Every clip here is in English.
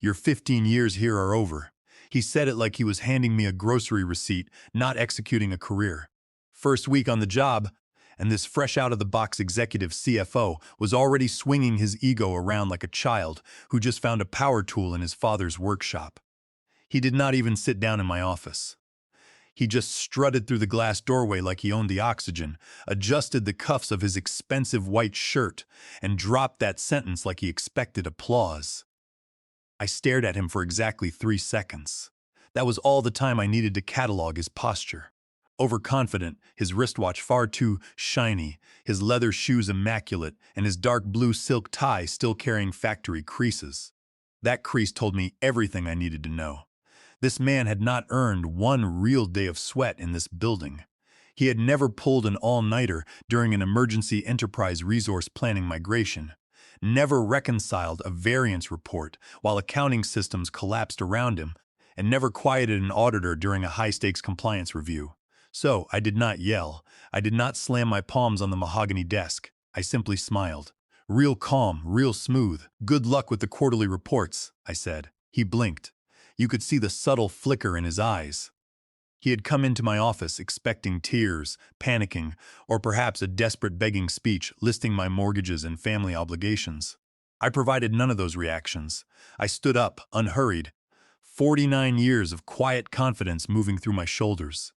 Your 15 years here are over. He said it like he was handing me a grocery receipt, not executing a career. First week on the job, and this fresh-out-of-the-box executive CFO was already swinging his ego around like a child who just found a power tool in his father's workshop. He did not even sit down in my office. He just strutted through the glass doorway like he owned the oxygen, adjusted the cuffs of his expensive white shirt, and dropped that sentence like he expected applause. I stared at him for exactly 3 seconds. That was all the time I needed to catalog his posture. Overconfident, his wristwatch far too shiny, his leather shoes immaculate, and his dark blue silk tie still carrying factory creases. That crease told me everything I needed to know. This man had not earned one real day of sweat in this building. He had never pulled an all-nighter during an emergency enterprise resource planning migration, never reconciled a variance report while accounting systems collapsed around him, and never quieted an auditor during a high-stakes compliance review. So I did not yell. I did not slam my palms on the mahogany desk. I simply smiled. Real calm, real smooth. Good luck with the quarterly reports, I said. He blinked. You could see the subtle flicker in his eyes. He had come into my office expecting tears, panicking, or perhaps a desperate begging speech listing my mortgages and family obligations. I provided none of those reactions. I stood up, unhurried. 49 years of quiet confidence moving through my shoulders.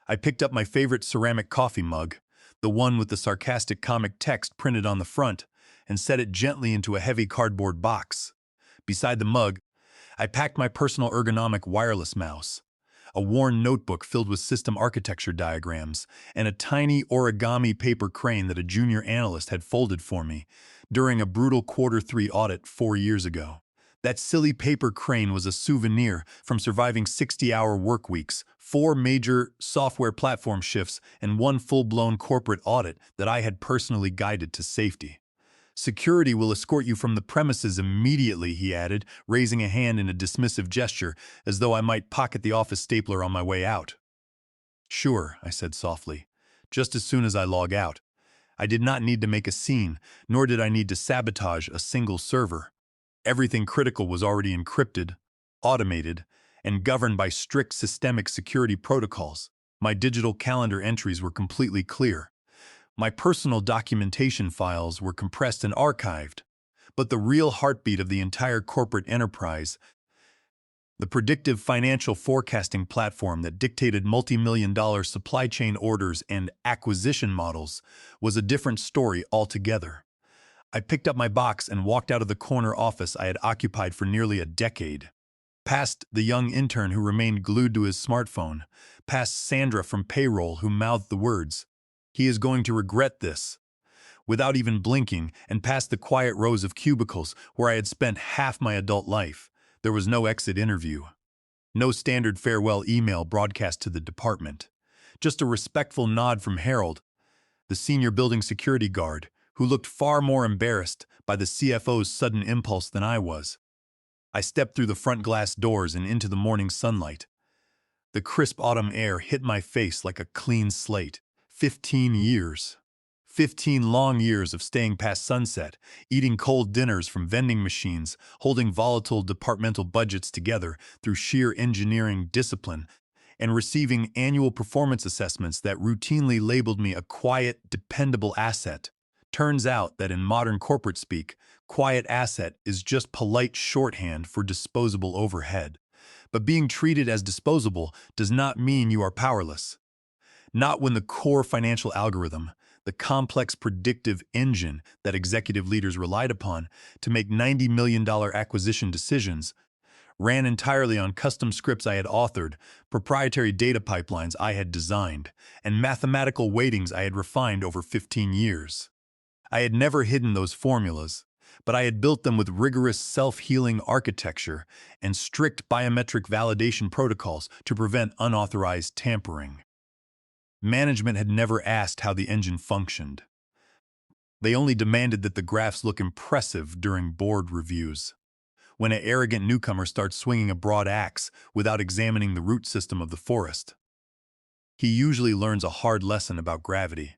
I picked up my favorite ceramic coffee mug, the one with the sarcastic comic text printed on the front, and set it gently into a heavy cardboard box. Beside the mug, I packed my personal ergonomic wireless mouse, a worn notebook filled with system architecture diagrams, and a tiny origami paper crane that a junior analyst had folded for me during a brutal Q3 audit 4 years ago. That silly paper crane was a souvenir from surviving 60-hour work weeks, 4 major software platform shifts, and 1 full-blown corporate audit that I had personally guided to safety. Security will escort you from the premises immediately, he added, raising a hand in a dismissive gesture, as though I might pocket the office stapler on my way out. Sure, I said softly, just as soon as I log out. I did not need to make a scene, nor did I need to sabotage a single server. Everything critical was already encrypted, automated, and governed by strict systemic security protocols. My digital calendar entries were completely clear. My personal documentation files were compressed and archived, but the real heartbeat of the entire corporate enterprise, the predictive financial forecasting platform that dictated multi-million-dollar supply chain orders and acquisition models, was a different story altogether. I picked up my box and walked out of the corner office I had occupied for nearly a decade. Past the young intern who remained glued to his smartphone, past Sandra from payroll who mouthed the words, "He is going to regret this," without even blinking, and past the quiet rows of cubicles where I had spent half my adult life. There was no exit interview. No standard farewell email broadcast to the department. Just a respectful nod from Harold, the senior building security guard, who looked far more embarrassed by the CFO's sudden impulse than I was. I stepped through the front glass doors and into the morning sunlight. The crisp autumn air hit my face like a clean slate. 15 years. 15 long years of staying past sunset, eating cold dinners from vending machines, holding volatile departmental budgets together through sheer engineering discipline, and receiving annual performance assessments that routinely labeled me a quiet, dependable asset. Turns out that in modern corporate speak, quiet asset is just polite shorthand for disposable overhead. But being treated as disposable does not mean you are powerless. Not when the core financial algorithm, the complex predictive engine that executive leaders relied upon to make $90 million acquisition decisions, ran entirely on custom scripts I had authored, proprietary data pipelines I had designed, and mathematical weightings I had refined over 15 years. I had never hidden those formulas, but I had built them with rigorous self-healing architecture and strict biometric validation protocols to prevent unauthorized tampering. Management had never asked how the engine functioned. They only demanded that the graphs look impressive during board reviews. When an arrogant newcomer starts swinging a broad axe without examining the root system of the forest, he usually learns a hard lesson about gravity.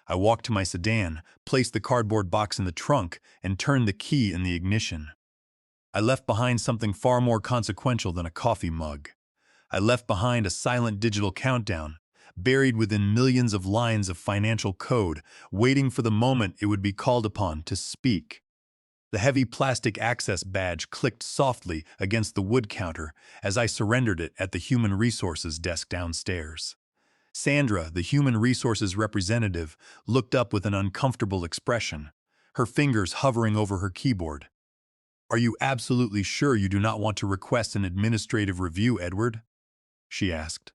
I walked to my sedan, placed the cardboard box in the trunk, and turned the key in the ignition. I left behind something far more consequential than a coffee mug. I left behind a silent digital countdown, buried within millions of lines of financial code, waiting for the moment it would be called upon to speak. The heavy plastic access badge clicked softly against the wood counter as I surrendered it at the Human Resources desk downstairs. Sandra, the Human Resources representative, looked up with an uncomfortable expression, her fingers hovering over her keyboard. "Are you absolutely sure you do not want to request an administrative review, Edward?" she asked.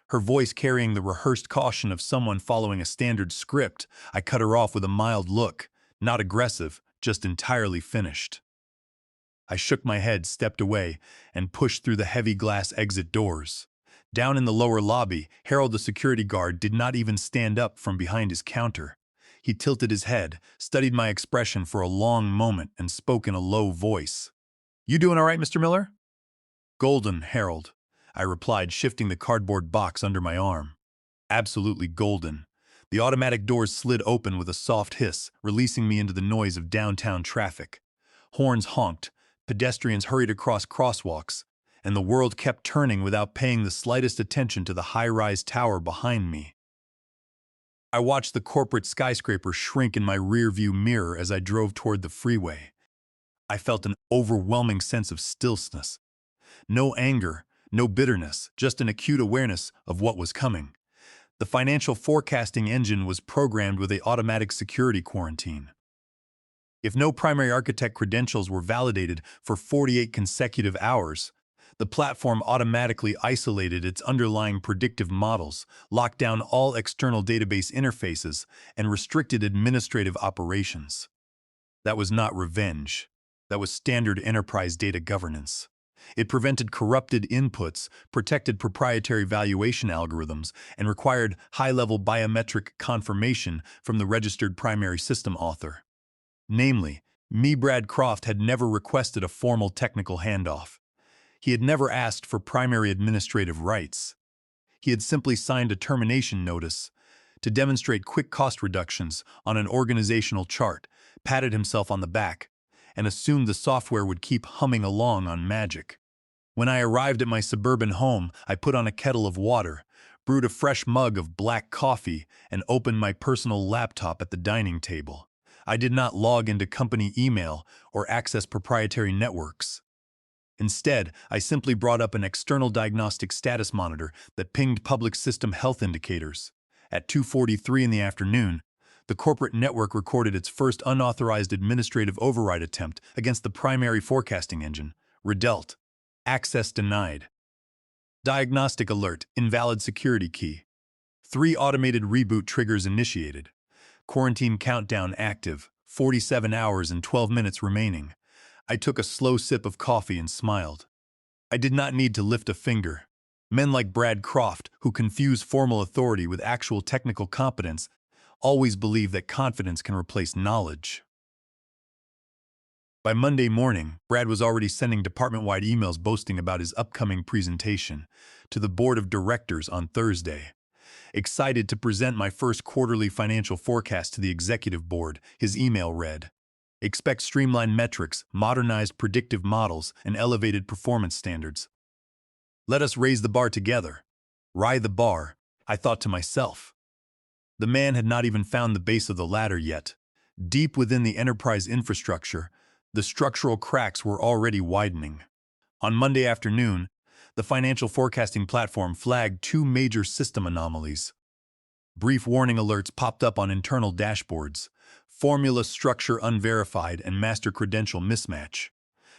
Her voice carrying the rehearsed caution of someone following a standard script. I cut her off with a mild look, not aggressive, just entirely finished. I shook my head, stepped away, and pushed through the heavy glass exit doors. Down in the lower lobby, Harold the security guard did not even stand up from behind his counter. He tilted his head, studied my expression for a long moment, and spoke in a low voice. "You doing all right, Mr. Miller?" "Golden, Harold," I replied, shifting the cardboard box under my arm. "Absolutely golden." The automatic doors slid open with a soft hiss, releasing me into the noise of downtown traffic. Horns honked, pedestrians hurried across crosswalks, and the world kept turning without paying the slightest attention to the high-rise tower behind me. I watched the corporate skyscraper shrink in my rear-view mirror as I drove toward the freeway. I felt an overwhelming sense of stillness. No anger, no bitterness, just an acute awareness of what was coming. The financial forecasting engine was programmed with an automatic security quarantine. If no primary architect credentials were validated for 48 consecutive hours, the platform automatically isolated its underlying predictive models, locked down all external database interfaces, and restricted administrative operations. That was not revenge. That was standard enterprise data governance. It prevented corrupted inputs, protected proprietary valuation algorithms, and required high-level biometric confirmation from the registered primary system author. Namely, me, Brad Croft, had never requested a formal technical handoff. He had never asked for primary administrative rights. He had simply signed a termination notice to demonstrate quick cost reductions on an organizational chart, patted himself on the back, and assumed the software would keep humming along on magic. When I arrived at my suburban home, I put on a kettle of water, brewed a fresh mug of black coffee, and opened my personal laptop at the dining table. I did not log into company email or access proprietary networks. Instead, I simply brought up an external diagnostic status monitor that pinged public system health indicators. At 2:43 in the afternoon, the corporate network recorded its first unauthorized administrative override attempt against the primary forecasting engine, Redelt. Access denied. Diagnostic alert, invalid security key. 3 automated reboot triggers initiated. Quarantine countdown active, 47 hours and 12 minutes remaining. I took a slow sip of coffee and smiled. I did not need to lift a finger. Men like Brad Croft, who confuse formal authority with actual technical competence, always believe that confidence can replace knowledge. By Monday morning, Brad was already sending department-wide emails boasting about his upcoming presentation to the board of directors on Thursday. Excited to present my first quarterly financial forecast to the executive board, his email read, "Expect streamlined metrics, modernized predictive models, and elevated performance standards. Let us raise the bar together." Ride the bar, I thought to myself. The man had not even found the base of the ladder yet. Deep within the enterprise infrastructure, the structural cracks were already widening. On Monday afternoon, the financial forecasting platform flagged 2 major system anomalies. Brief warning alerts popped up on internal dashboards: formula structure unverified and master credential mismatch.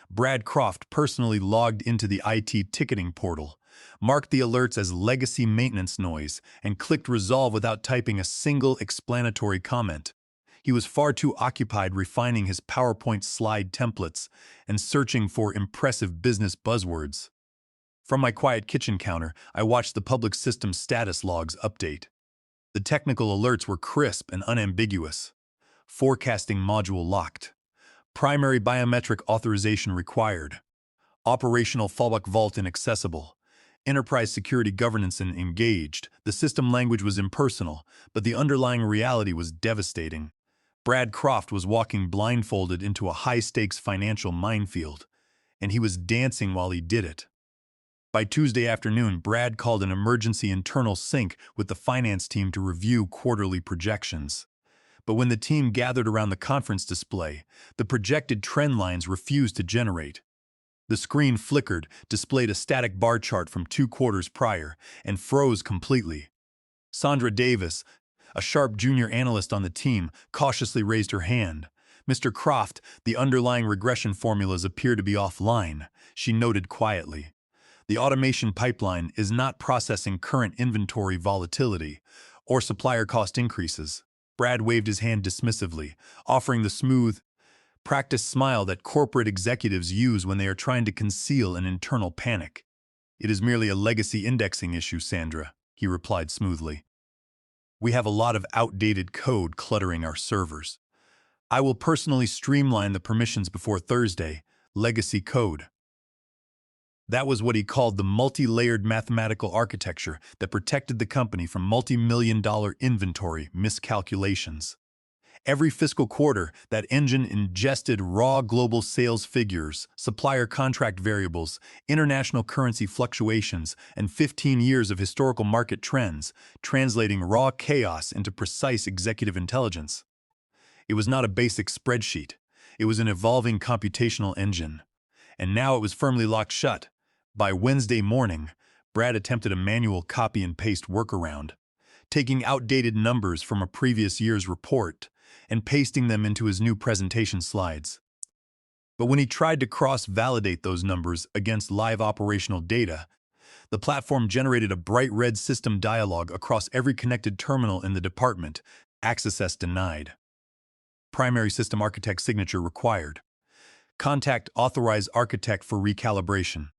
Brad Croft personally logged into the IT ticketing portal, marked the alerts as legacy maintenance noise, and clicked resolve without typing a single explanatory comment. He was far too occupied refining his PowerPoint slide templates and searching for impressive business buzzwords. From my quiet kitchen counter, I watched the public system status logs update. The technical alerts were crisp and unambiguous. Forecasting module locked. Primary biometric authorization required. Operational fallback vault inaccessible. Enterprise security governance engaged. The system language was impersonal, but the underlying reality was devastating. Brad Croft was walking blindfolded into a high-stakes financial minefield. and he was dancing while he did it. By Tuesday afternoon, Brad called an emergency internal sync with the finance team to review quarterly projections. But when the team gathered around the conference display, the projected trend lines refused to generate. The screen flickered, displayed a static bar chart from 2 quarters prior, and froze completely. Sandra Davis, a sharp junior analyst on the team, cautiously raised her hand. "Mr. Croft, the underlying regression formulas appear to be offline," she noted quietly. "The automation pipeline is not processing current inventory volatility or supplier cost increases." Brad waved his hand dismissively, offering the smooth, practiced smile that corporate executives use when they are trying to conceal an internal panic. "It is merely a legacy indexing issue, Sandra," he replied smoothly. "We have a lot of outdated code cluttering our servers. I will personally streamline the permissions before Thursday." Legacy code. That was what he called the multi-layered mathematical architecture that protected the company from multi-million-dollar inventory miscalculations. Every fiscal quarter, that engine ingested raw global sales figures, supplier contract variables, international currency fluctuations, and 15 years of historical market trends, translating raw chaos into precise executive intelligence. It was not a basic spreadsheet. It was an evolving computational engine. And now it was firmly locked shut. By Wednesday morning, Brad attempted a manual copy and paste workaround, taking outdated numbers from a previous year's report and pasting them into his new presentation slides. But when he tried to cross-validate those numbers against live operational data, the platform generated a bright red system dialog across every connected terminal in the department. Access denied. Primary system architect signature required. Contact authorized architect for recalibration.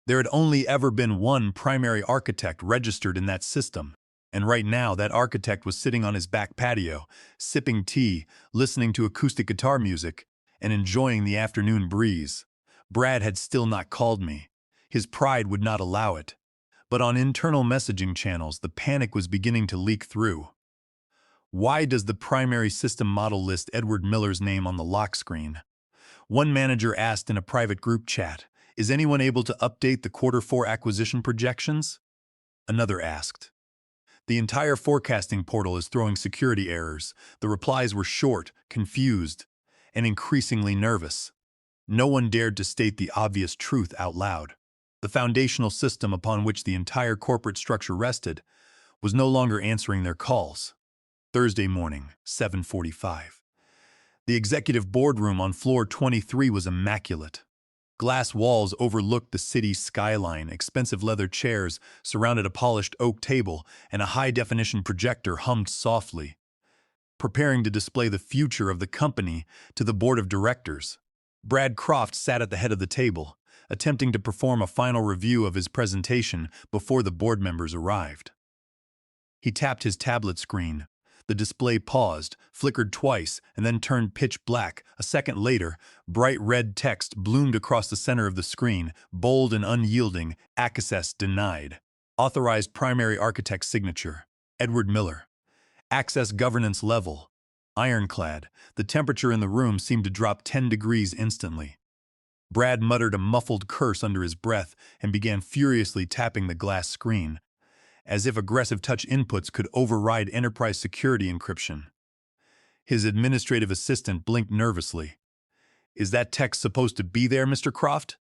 There had only ever been one primary architect registered in that system, and right now that architect was sitting on his back patio, sipping tea, listening to acoustic guitar music, and enjoying the afternoon breeze. Brad had still not called me. His pride would not allow it. But on internal messaging channels, the panic was beginning to leak through. "Why does the primary system model list Edward Miller's name on the lock screen?" One manager asked in a private group chat. "Is anyone able to update the Q4 acquisition projections?" Another asked. "The entire forecasting portal is throwing security errors." The replies were short, confused, and increasingly nervous. No one dared to state the obvious truth out loud. The foundational system upon which the entire corporate structure rested was no longer answering their calls. Thursday morning, 7:45. The executive boardroom on floor 23 was immaculate. Glass walls overlooked the city skyline, expensive leather chairs surrounded a polished oak table, and a high-definition projector hummed softly, preparing to display the future of the company to the board of directors. Brad Croft sat at the head of the table, attempting to perform a final review of his presentation before the board members arrived. He tapped his tablet screen. The display paused, flickered twice, and then turned pitch black. A second later, bright red text bloomed across the center of the screen, bold and unyielding. "Access denied. Authorized primary architect signature. Edward Miller." Access governance level. Ironclad. The temperature in the room seemed to drop 10 degrees instantly. Brad muttered a muffled curse under his breath and began furiously tapping the glass screen, as if aggressive touch inputs could override enterprise security encryption. His administrative assistant blinked nervously. "Is that text supposed to be there, Mr. Croft?"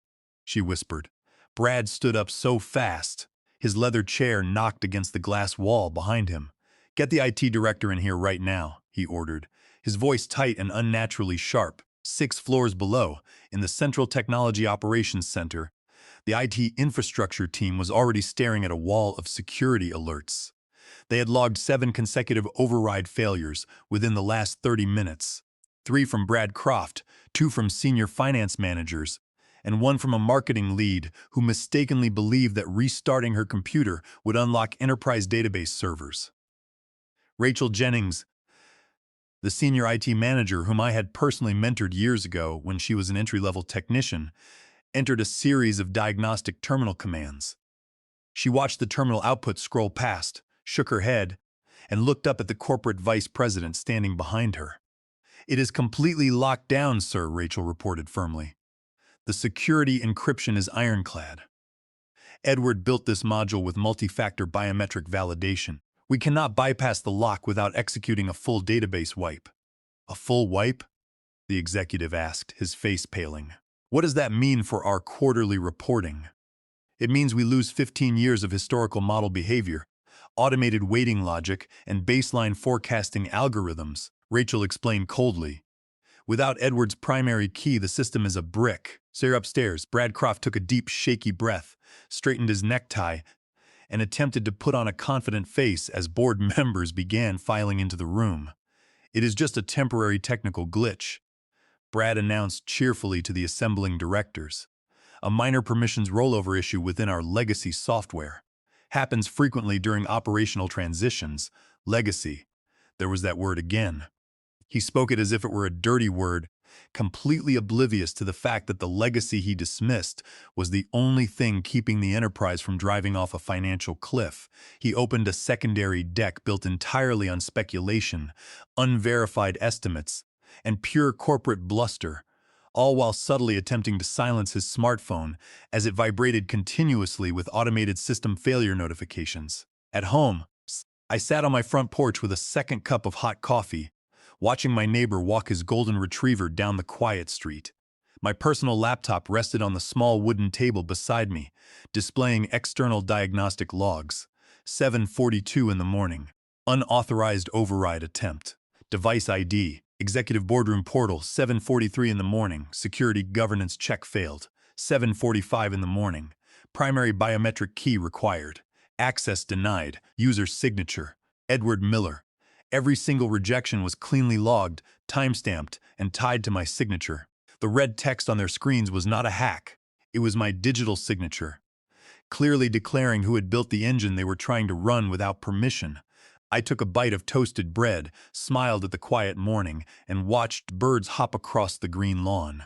she whispered. Brad stood up so fast, his leather chair knocked against the glass wall behind him. "Get the IT director in here right now," he ordered, his voice tight and unnaturally sharp. 6 floors below, in the Central Technology Operations Center, the IT infrastructure team was already staring at a wall of security alerts. They had logged 7 consecutive override failures within the last 30 minutes. 3 from Brad Croft, 2 from senior finance managers, and 1 from a marketing lead who mistakenly believed that restarting her computer would unlock enterprise database servers. Rachel Jennings, the senior IT manager whom I had personally mentored years ago when she was an entry-level technician, entered a series of diagnostic terminal commands. She watched the terminal output scroll past, shook her head, and looked up at the corporate vice president standing behind her. "It is completely locked down, sir," Rachel reported firmly. The security encryption is ironclad. Edward built this module with multi-factor biometric validation. We cannot bypass the lock without executing a full database wipe. A full wipe? The executive asked, his face paling. What does that mean for our quarterly reporting? It means we lose 15 years of historical model behavior, automated weighting logic, and baseline forecasting algorithms, Rachel explained coldly. Without Edward's primary key, the system is a brick. Sir, upstairs, Brad Croft took a deep, shaky breath, straightened his necktie, and attempted to put on a confident face as board members began filing into the room. It is just a temporary technical glitch, Brad announced cheerfully to the assembling directors. A minor permissions rollover issue within our legacy software. Happens frequently during operational transitions. Legacy. There was that word again. He spoke it as if it were a dirty word, completely oblivious to the fact that the legacy he dismissed was the only thing keeping the enterprise from driving off a financial cliff. He opened a secondary deck built entirely on speculation, unverified estimates, and pure corporate bluster, all while subtly attempting to silence his smartphone as it vibrated continuously with automated system failure notifications. At home, I sat on my front porch with a second cup of hot coffee, watching my neighbor walk his golden retriever down the quiet street. My personal laptop rested on the small wooden table beside me, displaying external diagnostic logs. 7:42 in the morning. Unauthorized override attempt. Device ID. Executive Boardroom Portal, 7:43 in the morning. Security governance check failed. 7:45 in the morning. Primary biometric key required. Access denied. User signature. Edward Miller. Every single rejection was cleanly logged, timestamped, and tied to my signature. The red text on their screens was not a hack. It was my digital signature, clearly declaring who had built the engine they were trying to run without permission. I took a bite of toasted bread, smiled at the quiet morning, and watched birds hop across the green lawn.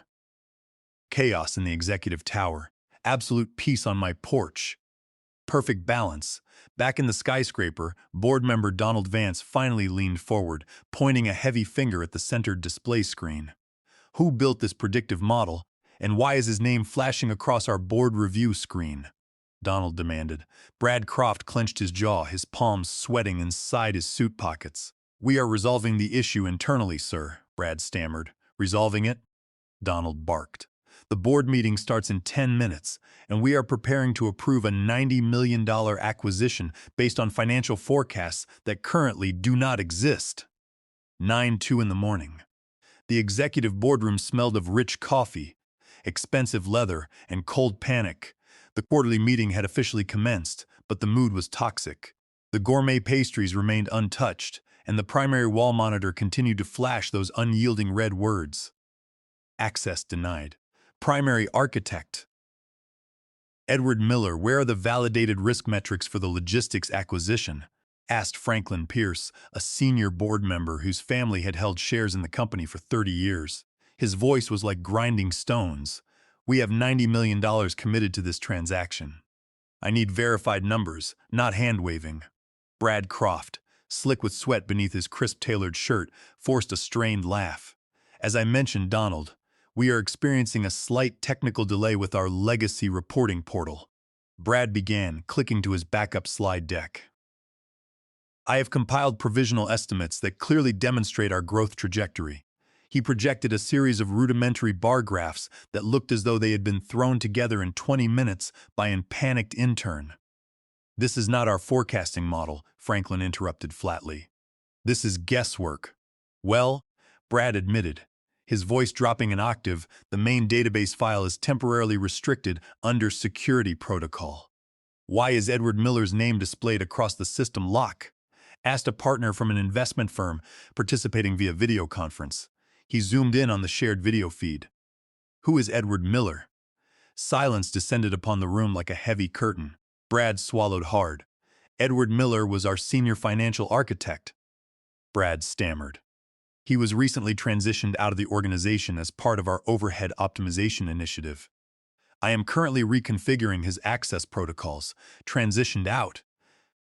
Chaos in the executive tower. Absolute peace on my porch. Perfect balance. Back in the skyscraper, board member Donald Vance finally leaned forward, pointing a heavy finger at the centered display screen. Who built this predictive model, and why is his name flashing across our board review screen? Donald demanded. Brad Croft clenched his jaw, his palms sweating inside his suit pockets. We are resolving the issue internally, sir, Brad stammered. Resolving it? Donald barked. The board meeting starts in 10 minutes, and we are preparing to approve a $90 million acquisition based on financial forecasts that currently do not exist. 9:02 in the morning. The executive boardroom smelled of rich coffee, expensive leather, and cold panic. The quarterly meeting had officially commenced, but the mood was toxic. The gourmet pastries remained untouched, and the primary wall monitor continued to flash those unyielding red words. Access denied. Primary architect. Edward Miller, where are the validated risk metrics for the logistics acquisition? Asked Franklin Pierce, a senior board member whose family had held shares in the company for 30 years. His voice was like grinding stones. We have $90 million committed to this transaction. I need verified numbers, not hand-waving. Brad Croft, slick with sweat beneath his crisp-tailored shirt, forced a strained laugh. As I mentioned, Donald, we are experiencing a slight technical delay with our legacy reporting portal. Brad began, clicking to his backup slide deck. I have compiled provisional estimates that clearly demonstrate our growth trajectory. He projected a series of rudimentary bar graphs that looked as though they had been thrown together in 20 minutes by a panicked intern. This is not our forecasting model, Franklin interrupted flatly. This is guesswork. Well, Brad admitted, his voice dropping an octave. The main database file is temporarily restricted under security protocol. Why is Edward Miller's name displayed across the system lock? Asked a partner from an investment firm participating via video conference. He zoomed in on the shared video feed. Who is Edward Miller? Silence descended upon the room like a heavy curtain. Brad swallowed hard. Edward Miller was our senior financial architect. Brad stammered. He was recently transitioned out of the organization as part of our overhead optimization initiative. I am currently reconfiguring his access protocols. Transitioned out.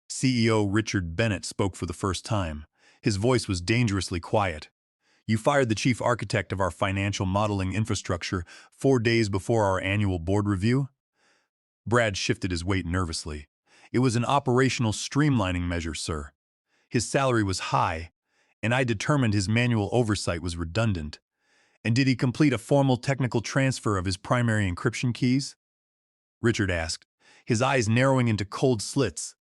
CEO Richard Bennett spoke for the first time. His voice was dangerously quiet. You fired the chief architect of our financial modeling infrastructure 4 days before our annual board review? Brad shifted his weight nervously. It was an operational streamlining measure, sir. His salary was high, and I determined his manual oversight was redundant. And did he complete a formal technical transfer of his primary encryption keys? Richard asked, his eyes narrowing into cold slits.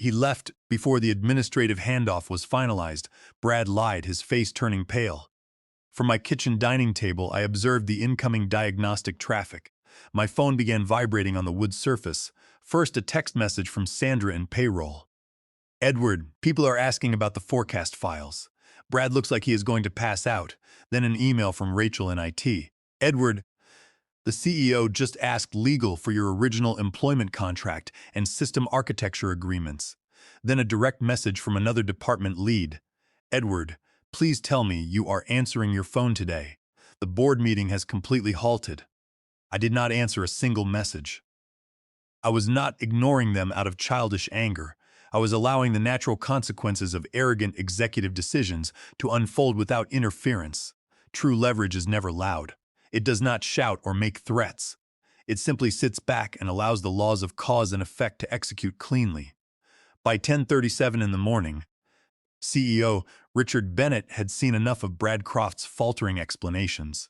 He left before the administrative handoff was finalized. Brad lied, his face turning pale. From my kitchen dining table, I observed the incoming diagnostic traffic. My phone began vibrating on the wood surface. First, a text message from Sandra in payroll. Edward, people are asking about the forecast files. Brad looks like he is going to pass out. Then an email from Rachel in IT. Edward, the CEO just asked legal for your original employment contract and system architecture agreements. Then a direct message from another department lead. Edward, please tell me you are answering your phone today. The board meeting has completely halted. I did not answer a single message. I was not ignoring them out of childish anger. I was allowing the natural consequences of arrogant executive decisions to unfold without interference. True leverage is never loud. It does not shout or make threats. It simply sits back and allows the laws of cause and effect to execute cleanly. By 10:37 in the morning, CEO Richard Bennett had seen enough of Brad Croft's faltering explanations.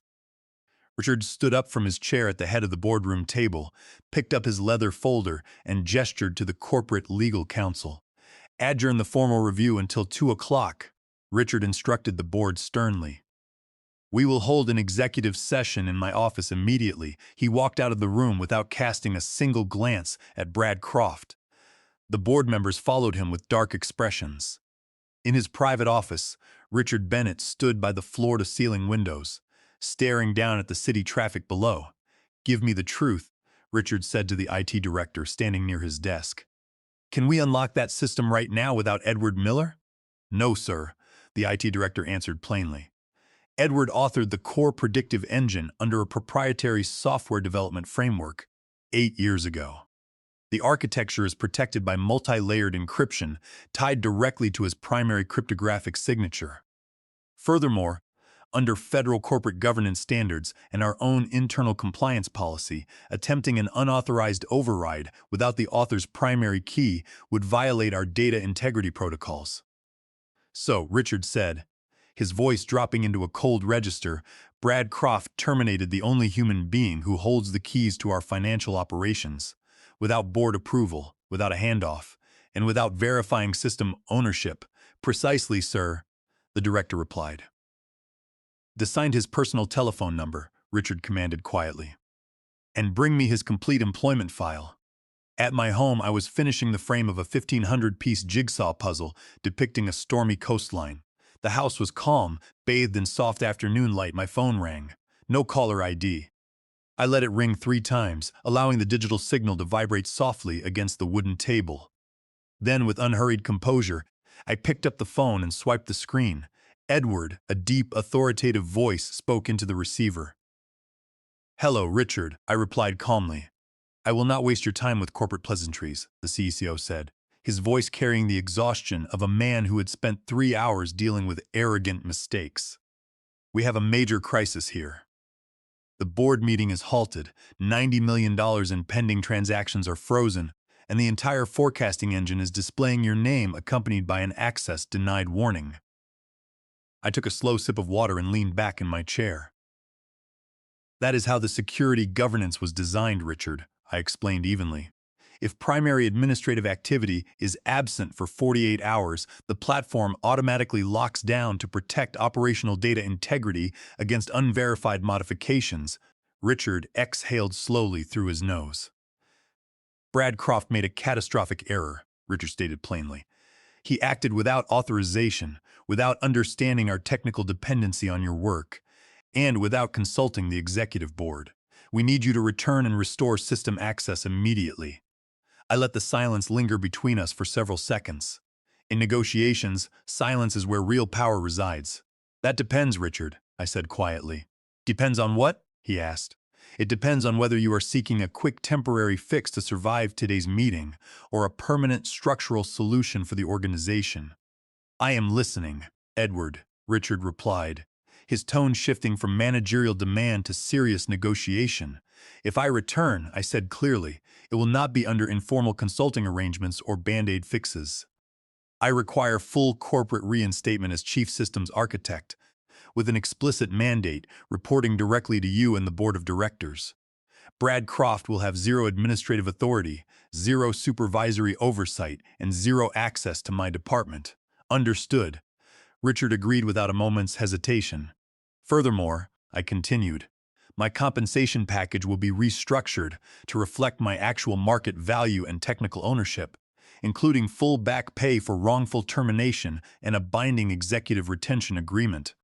Richard stood up from his chair at the head of the boardroom table, picked up his leather folder, and gestured to the corporate legal counsel. Adjourn the formal review until 2 o'clock, Richard instructed the board sternly. We will hold an executive session in my office immediately. He walked out of the room without casting a single glance at Brad Croft. The board members followed him with dark expressions. In his private office, Richard Bennett stood by the floor-to-ceiling windows, staring down at the city traffic below. Give me the truth, Richard said to the IT director standing near his desk. Can we unlock that system right now without Edward Miller? No, sir, the IT director answered plainly. Edward authored the core predictive engine under a proprietary software development framework 8 years ago. The architecture is protected by multi-layered encryption tied directly to his primary cryptographic signature. Furthermore, under federal corporate governance standards and our own internal compliance policy, attempting an unauthorized override without the author's primary key would violate our data integrity protocols. So, Richard said, his voice dropping into a cold register, Brad Croft terminated the only human being who holds the keys to our financial operations, without board approval, without a handoff, and without verifying system ownership. Precisely, sir, the director replied. Assign his personal telephone number, Richard commanded quietly. And bring me his complete employment file. At my home, I was finishing the frame of a 1,500-piece jigsaw puzzle depicting a stormy coastline. The house was calm, bathed in soft afternoon light. My phone rang. No caller ID. I let it ring 3 times, allowing the digital signal to vibrate softly against the wooden table. Then, with unhurried composure, I picked up the phone and swiped the screen. Edward, a deep, authoritative voice, spoke into the receiver. Hello, Richard, I replied calmly. I will not waste your time with corporate pleasantries, the CEO said, his voice carrying the exhaustion of a man who had spent 3 hours dealing with arrogant mistakes. We have a major crisis here. The board meeting is halted, $90 million in pending transactions are frozen, and the entire forecasting engine is displaying your name accompanied by an access denied warning. I took a slow sip of water and leaned back in my chair. That is how the security governance was designed, Richard, I explained evenly. If primary administrative activity is absent for 48 hours, the platform automatically locks down to protect operational data integrity against unverified modifications. Richard exhaled slowly through his nose. Brad Croft made a catastrophic error, Richard stated plainly. He acted without authorization, without understanding our technical dependency on your work, and without consulting the executive board. We need you to return and restore system access immediately. I let the silence linger between us for several seconds. In negotiations, silence is where real power resides. That depends, Richard, I said quietly. Depends on what? He asked. It depends on whether you are seeking a quick temporary fix to survive today's meeting or a permanent structural solution for the organization. I am listening, Edward, Richard replied, his tone shifting from managerial demand to serious negotiation. If I return, I said clearly, it will not be under informal consulting arrangements or band-aid fixes. I require full corporate reinstatement as chief systems architect, with an explicit mandate reporting directly to you and the board of directors. Brad Croft will have zero administrative authority, zero supervisory oversight, and zero access to my department. Understood. Richard agreed without a moment's hesitation. Furthermore, I continued, my compensation package will be restructured to reflect my actual market value and technical ownership, including full back pay for wrongful termination and a binding executive retention agreement.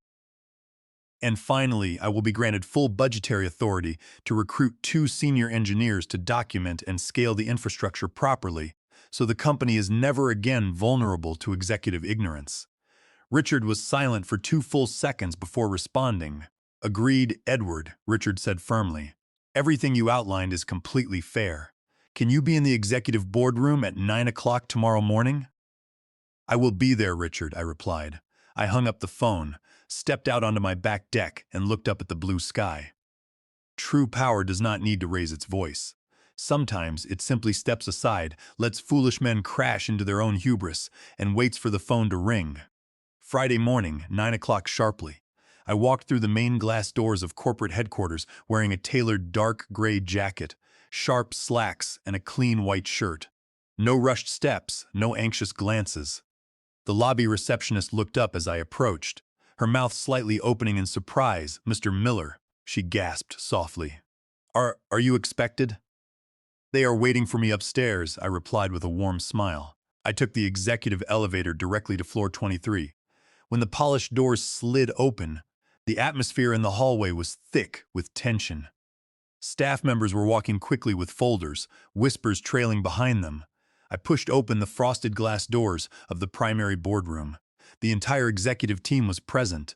And finally, I will be granted full budgetary authority to recruit 2 senior engineers to document and scale the infrastructure properly, so the company is never again vulnerable to executive ignorance. Richard was silent for 2 full seconds before responding. Agreed, Edward, Richard said firmly. Everything you outlined is completely fair. Can you be in the executive boardroom at 9 o'clock tomorrow morning? I will be there, Richard, I replied. I hung up the phone, stepped out onto my back deck, and looked up at the blue sky. True power does not need to raise its voice. Sometimes it simply steps aside, lets foolish men crash into their own hubris, and waits for the phone to ring. Friday morning, 9 o'clock sharply. I walked through the main glass doors of corporate headquarters wearing a tailored dark gray jacket, sharp slacks, and a clean white shirt. No rushed steps, no anxious glances. The lobby receptionist looked up as I approached, her mouth slightly opening in surprise. Mr. Miller, she gasped softly. Are you expected? They are waiting for me upstairs, I replied with a warm smile. I took the executive elevator directly to floor 23. When the polished doors slid open, the atmosphere in the hallway was thick with tension. Staff members were walking quickly with folders, whispers trailing behind them. I pushed open the frosted glass doors of the primary boardroom. The entire executive team was present.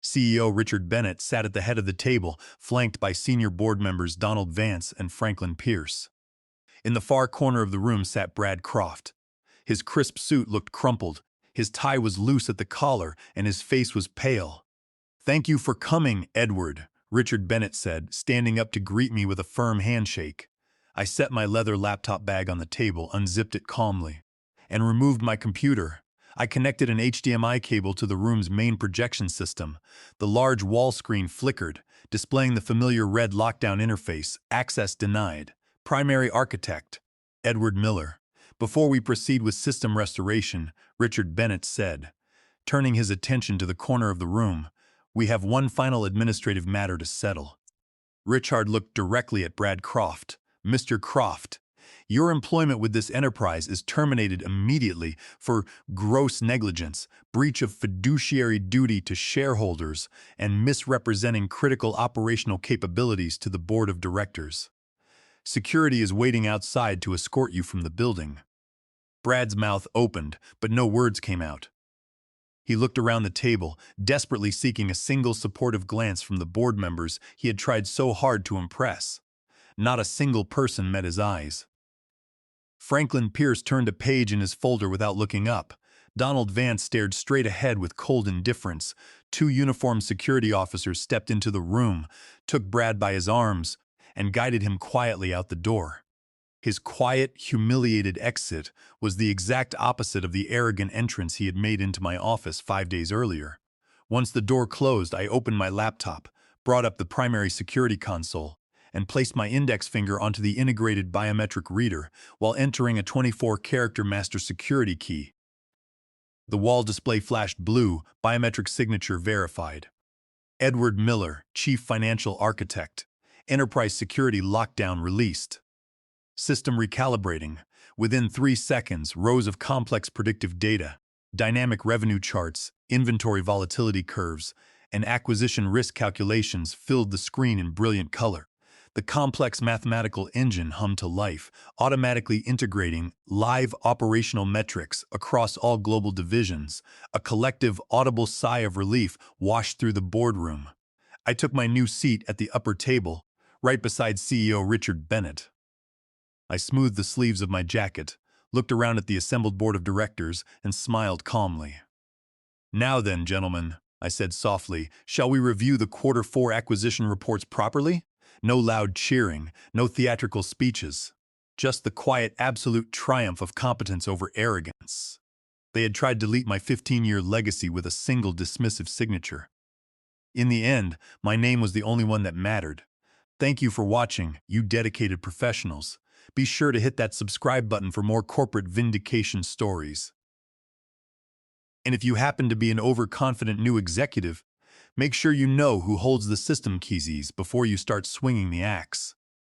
CEO Richard Bennett sat at the head of the table, flanked by senior board members Donald Vance and Franklin Pierce. In the far corner of the room sat Brad Croft. His crisp suit looked crumpled, his tie was loose at the collar, and his face was pale. Thank you for coming, Edward, Richard Bennett said, standing up to greet me with a firm handshake. I set my leather laptop bag on the table, unzipped it calmly, and removed my computer. I connected an HDMI cable to the room's main projection system. The large wall screen flickered, displaying the familiar red lockdown interface, access denied. Primary architect, Edward Miller. Before we proceed with system restoration, Richard Bennett said, turning his attention to the corner of the room, we have one final administrative matter to settle. Richard looked directly at Brad Croft. Mr. Croft, your employment with this enterprise is terminated immediately for gross negligence, breach of fiduciary duty to shareholders, and misrepresenting critical operational capabilities to the board of directors. Security is waiting outside to escort you from the building. Brad's mouth opened, but no words came out. He looked around the table, desperately seeking a single supportive glance from the board members he had tried so hard to impress. Not a single person met his eyes. Franklin Pierce turned a page in his folder without looking up. Donald Vance stared straight ahead with cold indifference. 2 uniformed security officers stepped into the room, took Brad by his arms, and guided him quietly out the door. His quiet, humiliated exit was the exact opposite of the arrogant entrance he had made into my office 5 days earlier. Once the door closed, I opened my laptop, brought up the primary security console, and placed my index finger onto the integrated biometric reader while entering a 24-character master security key. The wall display flashed blue, biometric signature verified. Edward Miller, Chief Financial Architect. Enterprise Security Lockdown released. System recalibrating. Within 3 seconds, rows of complex predictive data, dynamic revenue charts, inventory volatility curves, and acquisition risk calculations filled the screen in brilliant color. The complex mathematical engine hummed to life, automatically integrating live operational metrics across all global divisions. A collective, audible sigh of relief washed through the boardroom. I took my new seat at the upper table, right beside CEO Richard Bennett. I smoothed the sleeves of my jacket, looked around at the assembled board of directors, and smiled calmly. Now then, gentlemen, I said softly. Shall we review the Q4 acquisition reports properly? No loud cheering, no theatrical speeches. Just the quiet, absolute triumph of competence over arrogance. They had tried to delete my 15-year legacy with a single dismissive signature. In the end, my name was the only one that mattered. Thank you for watching, you dedicated professionals. Be sure to hit that subscribe button for more corporate vindication stories. And if you happen to be an overconfident new executive, make sure you know who holds the system keys before you start swinging the axe.